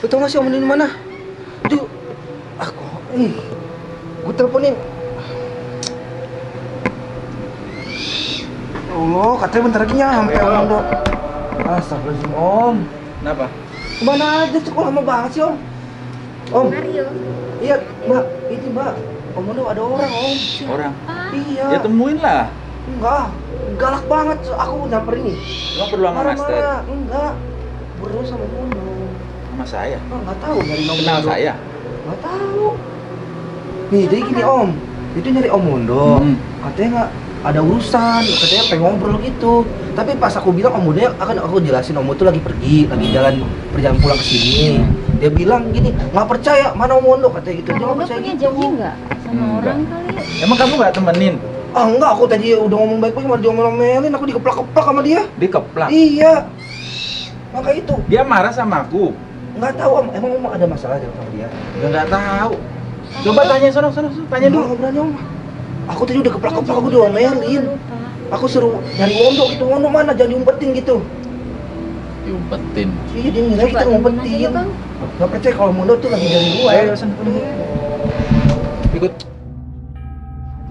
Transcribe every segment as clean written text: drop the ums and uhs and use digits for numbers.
Lu tau gak sih Om Mondo di mana? Aduh, aku, gue teleponin. Allah, katanya bentar lagi nyampe Om Mondo. Astagfirullahaladzim Om. Kenapa? Kemana aja tuh, kok lama banget sih Om? Om. Mario. Iya, Mbak. Ini Mbak. Om Mondo ada orang Om. Orang? Iya. Ya temuin lah. Enggak, galak banget. Aku nyamperin nih. Nggak perlu sama Master. Marah-marah. Enggak. Berdua sama Om Mondo. Sama saya. Oh, nggak tahu nyari Om Kenal Mondo. saya? Nggak tahu. Nih, jadi gini Om. Itu nyari Om Mondo. Katanya nggak ada urusan. Katanya pengen ngobrol gitu. Tapi pas aku bilang Om Mondo, akan aku jelasin Om Mondo tuh lagi pergi, lagi jalan perjalanan pulang ke sini. Dia bilang gini, nggak percaya mana Om Mondo katanya gitu. Dia nggak Kamu percaya punya gitu. janji nggak sama orang kali? Emang kamu nggak temenin? Ah enggak, aku tadi udah ngomong baik-baik malah diomelin, aku dikeplak-keplak sama dia. Dikeplak? Iya. Maka itu. Dia marah sama aku? Nggak tahu Om, emang Om ada masalah sama dia? Ya nggak tahu. Coba tanya sono, tanya dulu. Nggak berani Om. Aku tadi udah keplak-keplak, aku diomelin. Aku suruh nyari Wondo gitu, Wondo mana, jangan diumpetin gitu. Diumpetin? Iya, dia ngira kita ngumpetin. Nggak percaya kalau Wondo tuh lagi dari gua ya. Ikut.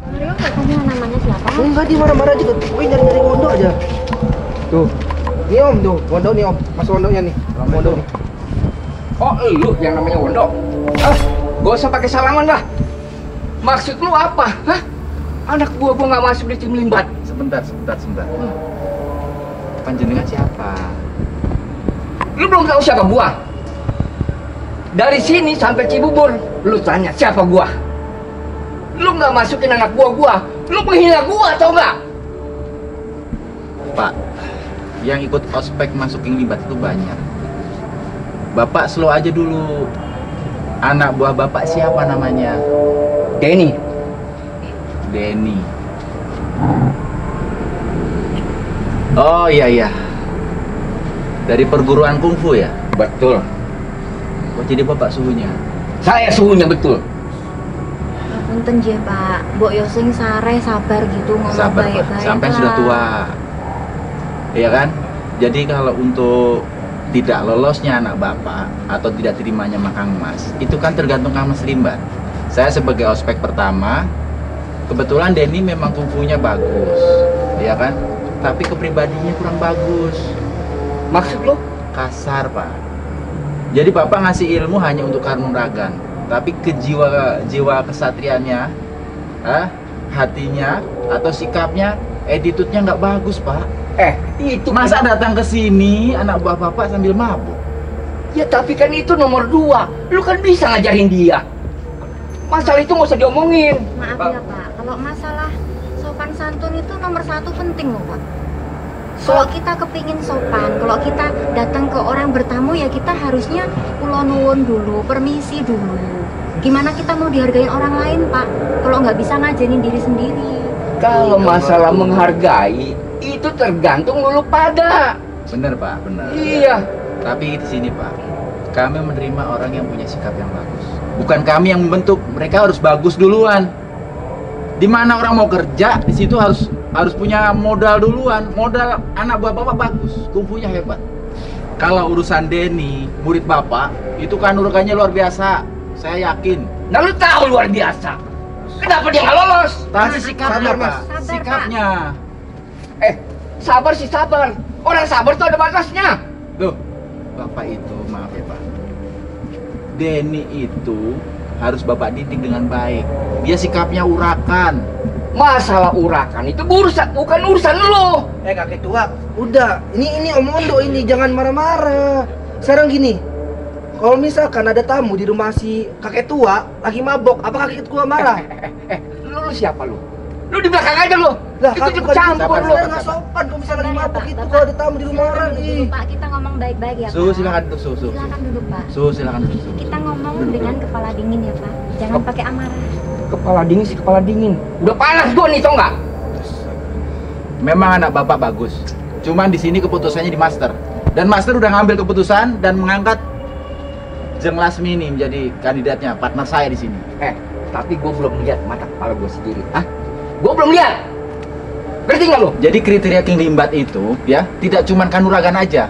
Mario nggak tahu namanya siapa? Enggak, dia marah-marah juga. Pokoknya nyari-nyari Wondo aja. Tuh. Nih Om, tuh. Wondo nih Om. Mas Wondonya nih. Wondo nih. Oh, lu yang namanya Wondo? Ah, gak usah pakai salaman lah. Maksud lu apa? Hah? Anak gua nggak masuk di tim limbat. Sebentar. Panjenengan siapa? Lu belum tahu siapa gua? Dari sini sampai Cibubur, lu tanya siapa gua? Lu nggak masukin anak gua. Lu menghina gua, tau nggak? Pak, yang ikut ospek masukin libat itu banyak. Bapak slow aja dulu. Anak buah bapak siapa namanya? Denny. Oh iya. Dari perguruan kungfu ya? Betul. Oh jadi bapak suhunya? Saya suhunya betul. Punten je Pak, Mbok Yosing sare sabar gitu ngomong Sabar Pak, baik-baik sampai lah. sudah tua. Iya kan? Jadi kalau untuk tidak lolosnya anak bapak atau tidak terimanya Kang Mas, itu kan tergantung Kang Mas Limbat. Saya sebagai ospek pertama, kebetulan Denny memang kungfunya bagus, ya kan? Tapi kepribadiannya kurang bagus. Maksud lu? Kasar Pak. Jadi bapak ngasih ilmu hanya untuk kanuragan, tapi ke jiwa kesatriannya, hatinya atau sikapnya, attitude-nya nggak bagus Pak. Itu Masa datang ke sini anak buah bapak sambil mabuk? Ya tapi kan itu nomor 2. Lu kan bisa ngajarin dia. Masalah itu nggak usah diomongin. Maaf ya Pak, kalau masalah sopan santun itu nomor 1 penting loh Pak. Kalau kita kepingin sopan, kalau kita datang ke orang bertamu ya kita harusnya kula nuwun dulu, permisi dulu. Gimana kita mau dihargain orang lain Pak, kalau nggak bisa ngajarin diri sendiri? Kalau masalah menghargai, itu tergantung lu pada. Bener Pak, bener. Iya. Tapi di sini Pak, kami menerima orang yang punya sikap yang bagus. Bukan kami yang membentuk, mereka harus bagus duluan. Di mana orang mau kerja, di situ harus punya modal duluan. Modal anak buah bapak bagus, kungfunya hebat. Kalau urusan Denny, murid bapak, itu kan urukannya luar biasa. Saya yakin. Nah lu tahu luar biasa. Kenapa dia nggak lolos? Tapi sikapnya sabar, Mas. Pak, Sabar, sikapnya. Sabar sih sabar. Orang sabar tuh ada batasnya. Loh, bapak itu maaf ya Pak. Denny itu harus bapak didik dengan baik. Dia sikapnya urakan. Masalah urakan itu bukan urusan lo. Kakek tua, udah. Ini Om Mondo ini, jangan marah-marah. Sekarang gini, kalau misalkan ada tamu di rumah si kakek tua lagi mabok, apa kakek tua marah? Lu siapa lu? Lu di belakang aja lu. Lah, Itu kan ikut bukan campur sabar, lu. nggak sopan kalau misalnya lagi Sabar, mabok Pak. itu Bapak, kalau ada tamu di rumah silakan orang duduk nih. dulu, Pak, kita ngomong baik-baik ya Suhu Pak. silakan duduk, suhu. Silakan duduk Pak. Suhu silakan duduk. Suhu. Kita ngomong dengan kepala dingin ya Pak. Jangan pakai amarah. Kepala dingin sih kepala dingin. Udah panas gua nih tau nggak? Memang anak bapak bagus. Cuman di sini keputusannya di Master. Dan Master udah ngambil keputusan dan mengangkat Jeng Lasmi ini menjadi kandidatnya, partner saya di sini. Tapi gua belum lihat mata kepala gua sendiri. Gua belum lihat. Ngerti nggak lu? Jadi kriteria King Limbat itu ya tidak cuman kanuragan aja,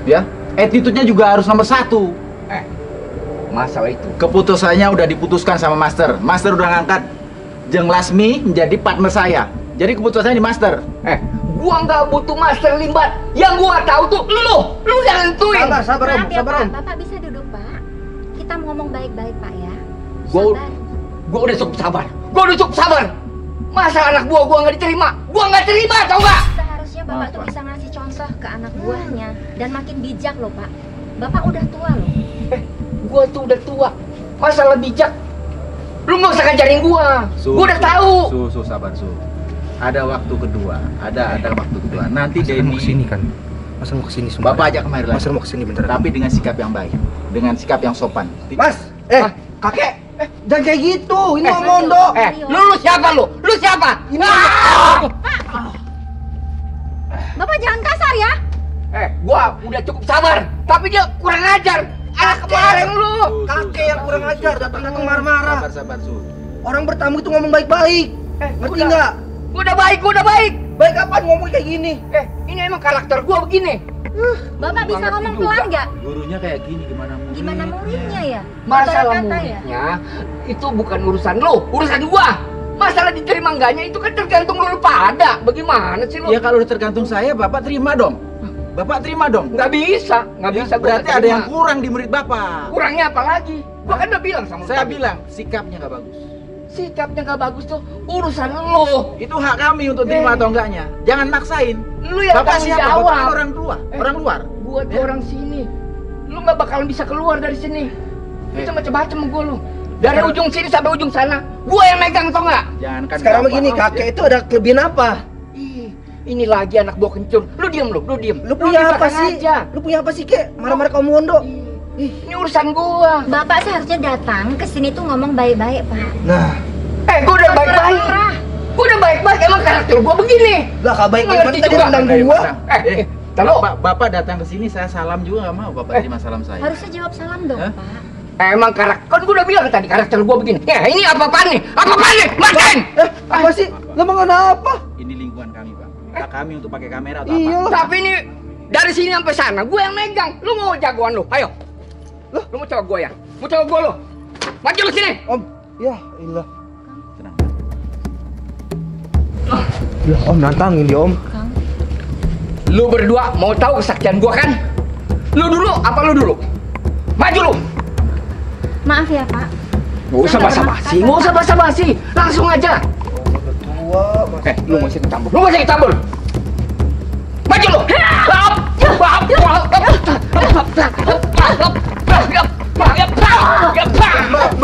ya attitude-nya juga harus nomor 1. Masalah itu. Keputusannya udah diputuskan sama Master. Master udah ngangkat Jeng Lasmi menjadi partner saya. Jadi keputusannya di Master. Gua nggak butuh Master Limbat. Yang gua tahu tuh lu yang nentuin. Sabar Om, Maaf ya, sabar Pak. Om. Bapak bisa duduk, Pak. Kita mau ngomong baik-baik, Pak ya. Gua Sabar. udah cukup sabar. Gua udah cukup sabar. Masalah anak gua nggak diterima. Gua nggak terima, tau nggak? Seharusnya Bapak tuh bisa ngasih contoh ke anak buahnya dan makin bijak loh, Pak. Bapak udah tua loh. Gua tuh udah tua. Masalah bijak. Lu nggak usah ngajarin gua. Gua udah tahu. Sabar, Su. Ada waktu kedua. Ada waktu kedua. Nanti Mas mau Denny kesini kan? Mas mau kesini semua. Bapak ajak kemari lagi. Mas mau kesini bentar. Tapi dengan sikap yang baik, dengan sikap yang sopan. Mas, kakek, jangan kayak gitu. Ini Om Serius, Mondo. serius. Lu siapa lu? Lu siapa? Ini Bapak jangan kasar ya. Gua udah cukup sabar. Tapi dia kurang ajar. Anak kemarin lu. kakek yang kurang ajar, datang marah-marah. Sabar, Su. Orang bertamu itu ngomong baik-baik. Ngerti nggak? Gua udah baik, gua udah baik. Baik apaan ngomong kayak gini? Ini emang karakter gua begini. Bapak bisa ngerti ngomong juga. pelan nggak? Gurunya kayak gini gimana murid? Gimana muridnya ya? Masalah Betul kata ya? muridnya itu bukan urusan lu, urusan gua. Masalah diterima enggaknya itu kan tergantung lu pada. Bagaimana sih lu? Ya kalau udah tergantung saya, Bapak terima dong. Bapak terima dong. Nggak bisa gua Berarti nggak ada yang terima. kurang di murid Bapak. Kurangnya apa lagi? Gua kan udah bilang sama lu Saya tadi. bilang sikapnya nggak bagus. Sikapnya nggak bagus tuh urusan lu. Itu hak kami untuk terima atau enggaknya. Jangan maksain. Lu yang Bapak tanggung siapa? jawab. Bapak kan orang tua, orang luar. Gua tuh orang sini. Lu nggak bakalan bisa keluar dari sini. Itu macam-macam sama gua lu. Dari ujung sini sampai ujung sana, gua yang megang, tau nggak? Jangan kan Sekarang Bapak. begini, kakek itu ada kelebihan apa? Ini lagi anak buah kencur. Lu diem. Lu punya apa di sih? belakang aja. Lu punya apa sih, Kek? Marah-marah ke Om Mondo. Ini urusan gua. Bapak seharusnya datang ke sini tuh ngomong baik-baik, Pak. Nah, Gua udah baik-baik. Gua udah baik-baik, emang karakter gua begini. lah kabaik Ngerti baik tadi juga. rendang Eh, gua. Tahu? Bapak datang ke sini saya salam juga nggak mau Bapak terima salam saya. Harusnya jawab salam dong, Hah? Pak. Emang karakter, kan gua udah bilang tadi karakter gua begini. Ya, ini apa-apaan nih? Apa-apaan nih? Makan! Apa sih? Lu mau kenapa? Ini lingkungan kami, Pak. Hak kami untuk pakai kamera atau Iya. apa? Tapi ini dari sini sampai sana, gua yang megang. Lu mau jagoan lu? Ayo. Lu mau coba gua ya? Mau coba gua lu? Maju lu sini. Om, ya ilah. Tenang. Ya, Om nantangin dia, Om. Kang. Lu berdua mau tahu kesaktian gua kan? Lu dulu apa lu dulu? Maju lu. Maaf ya, Pak. Nggak usah basa-basi, nggak usah basa-basi. Langsung aja. Tua, Mas. Lu masih ikut campur. Maju lu.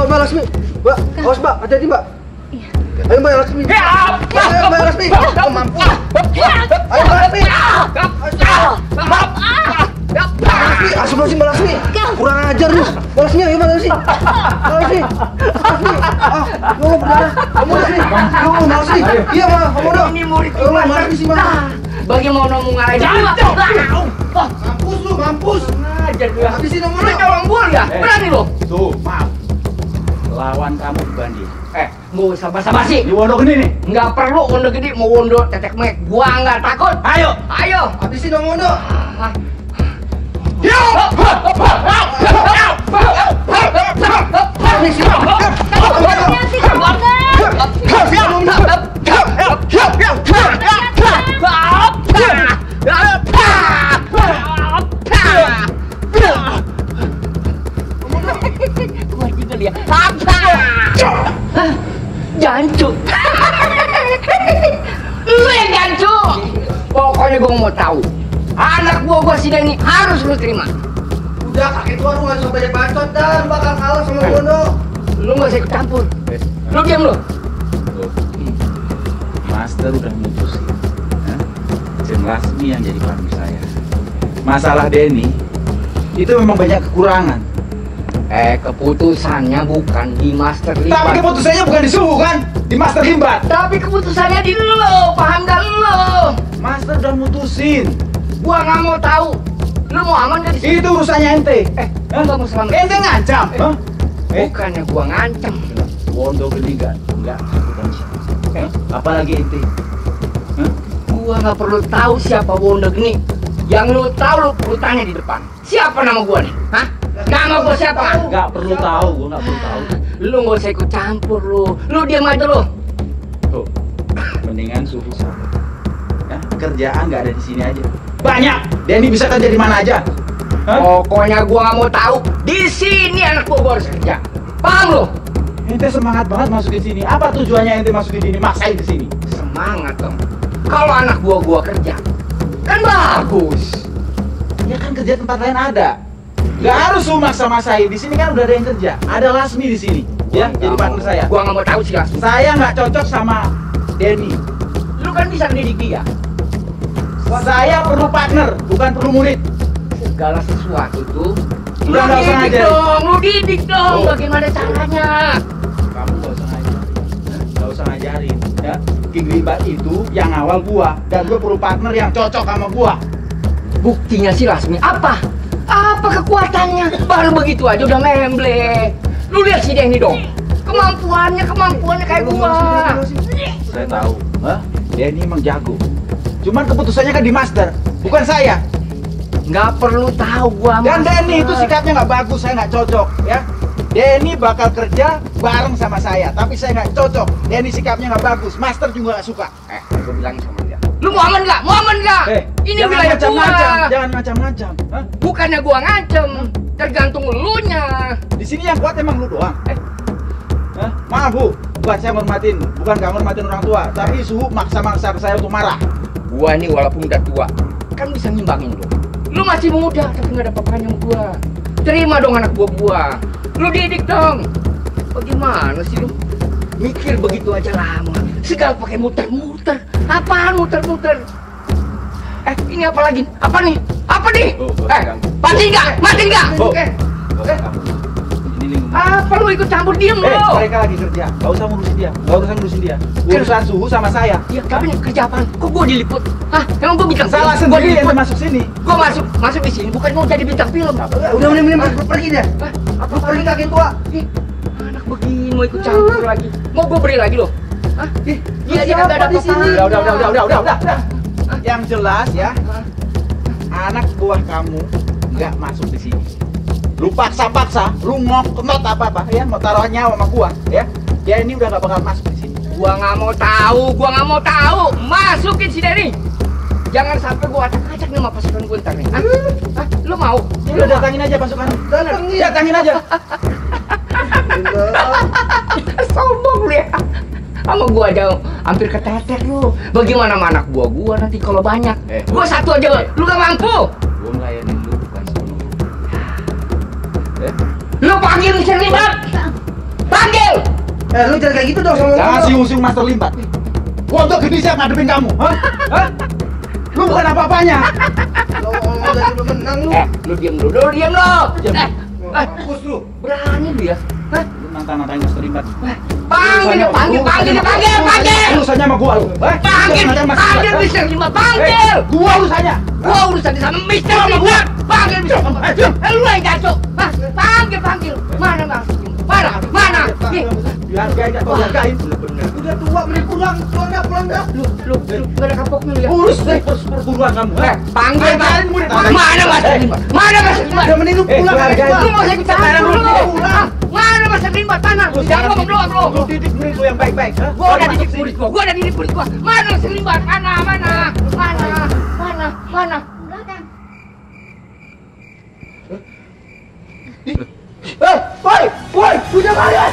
Mbak Lasmi. Mbak, awas Mbak, hati-hati Mbak. Ayo Mbak Lasmi. Ayo Mbak Lasmi. Oh, mampu. Ayo Mbak Lasmi. Astagfirullahaladzim Mbak Lasmi. Kurang ajar lu. Mbak Lasmi, ayo Mbak Lasmi. Mbak Lasmi. Ya Allah berdarah. Mbak Lasmi. Ya Allah Mbak Lasmi. Iya Mbak, Om Mondo. Ini murid Ya Allah Mbak Lasmi sih Mbak. Bagaimana mau ngalahin? Mampus lu, mampus. Ajar lu ya. Habisin Om Lu Mondo. nyolong gua ya? Berani lu? Tuh, maaf. Lawan kamu bukan dia. Nggak usah basa-basi. Di Wondo gini nih. Nggak perlu wondo gede, mau wondo tetek mek. Gua nggak takut. Ayo. Ayo. Habisin Om Mondo. Kuat juga dia. Jancu. Lu yang jancu. Pokoknya gua mau tahu. Anak gua si Denny harus lu terima. Udah kakek tua lu nggak usah banyak bacot dan bakal kalah sama Om Mondo. Lu nggak usah ikut campur. Lu diam lu. Master udah mutusin. Jeng Lasmi yang jadi partner saya. Masalah Denny itu memang banyak kekurangan. Keputusannya bukan di Master Tapi Limbat. keputusannya bukan di Suhu kan? Di Master Limbat. Tapi keputusannya di lo, paham gak lo? Master udah mutusin. Gua nggak mau tahu. Lu mau aman gak di sini? Itu urusannya ente. Gua nggak mau selamat. Ente ngancam. Hah? Bukannya gua ngancam. Wondo gede enggak bukan siapa. Apalagi ente. Hah? Gua nggak perlu tahu siapa Wondo Geni. Yang lu tahu lu perlu tanya di depan. Siapa nama gua nih? Hah? Nama gua siapa? Nggak perlu tahu, gua nggak perlu tahu. Lu nggak usah ikut campur lu. Lu diam aja lu. Tuh, mendingan suhu sama. Ya, kerjaan nggak ada di sini aja. Banyak. Denny bisa kerja di mana aja. Hah? Pokoknya gua nggak mau tahu. Di sini anak gua harus kerja. Paham lu? Ente semangat banget masuk di sini. Apa tujuannya ente masuk di sini? Maksain di sini. Semangat dong. Kalau anak gua kerja, kan bagus. Ya kan kerja tempat lain ada. Gak harus lu maksa-maksain. Di sini kan udah ada yang kerja. Ada Lasmi di sini. Ya, jadi partner saya. Gua nggak mau tahu sih langsung. Saya nggak cocok sama Denny. Lu kan bisa mendidik dia. Saya perlu partner, bukan perlu murid. Segala sesuatu tuh. Udah nggak usah ngajarin. Lu didik dong. Oh. Bagaimana caranya? Kamu nggak usah ngajarin. Nggak usah ngajarin. Ya, King Ribat itu yang awal gua, dan gua perlu partner yang cocok sama gua. Buktinya si Lasmi apa? Apa kekuatannya? Baru begitu aja udah memble. Lu lihat si Denny dong. Kemampuannya kayak gua. Saya tahu. Denny emang jago. Cuman keputusannya kan di master, bukan saya. Nggak perlu tahu gua. Dan Master. Denny itu sikapnya nggak bagus, saya nggak cocok, ya. Denny bakal kerja bareng sama saya, tapi saya nggak cocok. Denny sikapnya nggak bagus, master juga nggak suka. Gua bilang sama dia. Lu mau aman nggak? Mau aman nggak? Ini jangan wilayah macam-macam, gua. jangan macam-macam. Hah? Bukannya gua ngancem, tergantung elunya. Di sini yang kuat emang lu doang. Hah? Maaf bu, bukan saya ngormatin, bukan nggak ngormatin orang tua, tapi Suhu maksa-maksa saya untuk marah. Gua nih walaupun udah tua, kan bisa ngimbangin lu. Lu masih muda, tapi nggak ada papanya sama gua. Terima dong anak gua. Lu didik dong. Bagaimana sih lu? Mikir begitu aja lama. Segala pakai muter-muter. Apaan muter-muter? Ini apa lagi? Apa nih? Apa nih? Mati nggak? Mati nggak? Apa lu ikut campur diem lu? Mereka lagi kerja, nggak usah ngurusin dia, nggak usah ngurusin dia. Urusan Suhu sama saya. Iya, tapi kerja apaan? Kok gua diliput? Hah? Emang gua bintang Salah film? Gua sendiri yang diliput. masuk sini. Gua masuk di sini bukan mau jadi bintang film. Udah mending pergi deh. Apa Pergi kakek tua. Ih, anak begini mau ikut campur lagi. Mau gua beri lagi loh. Hah? Iya, dia kagak ada di sini? apa-apa. Udah. Yang jelas ya, anak buah kamu nggak masuk di sini. Lu paksa-paksa, lu ngoknot apa-apa ya, mau taruh nyawa sama gua ya. Dia ini udah nggak bakal masuk di sini. Gua nggak mau tahu. Masukin si Denny. Jangan sampai gua acak-acak nih sama pasukan gua ntar nih. Hah? Lu mau? Udah datangin aja pasukan. Datangin aja. Sombong lu ya. Sama gua aja hampir keteter lu. Bagaimana sama anak gua nanti kalau banyak. Gua satu aja, lu gak mampu. Gua ngelayanin lu bukan sono. Lu panggil Mister Limbat. Panggil. Lu jangan kayak gitu dong sama Jangan siung-siung Master Limbat. Gua untuk gede siap ngadepin kamu. Hah? Lu bukan apa-apanya. Lu menang lu. Lu diam dulu. Fokus lu. Berani lu ya. Hah? Lu nantang-nantangin Master Limbat. Panggil. Urusannya sama gua lu. Panggil Mister Limbat. Panggil. Gua urusannya. Gua urusan sama Mister Limbat. Panggil Mister Limbat. Lu yang jago. Panggil. Mana? Nih. Dihargain atau dihargain? Udah tua mending pulang dah. Lu gak ada kapoknya lu ya. Urus deh perburuan kamu. Panggil. Mana Mister Limbat? Udah mending lu pulang. Lu mau saya bicara dulu. Mana Mister Limbat? Mana? Jangan ngomong doang lu. Lu didik murid lu yang baik-baik. Gua udah didik murid gua. Mana Mister Limbat? Mana? Enggak kan? Woi, lu jangan lihat.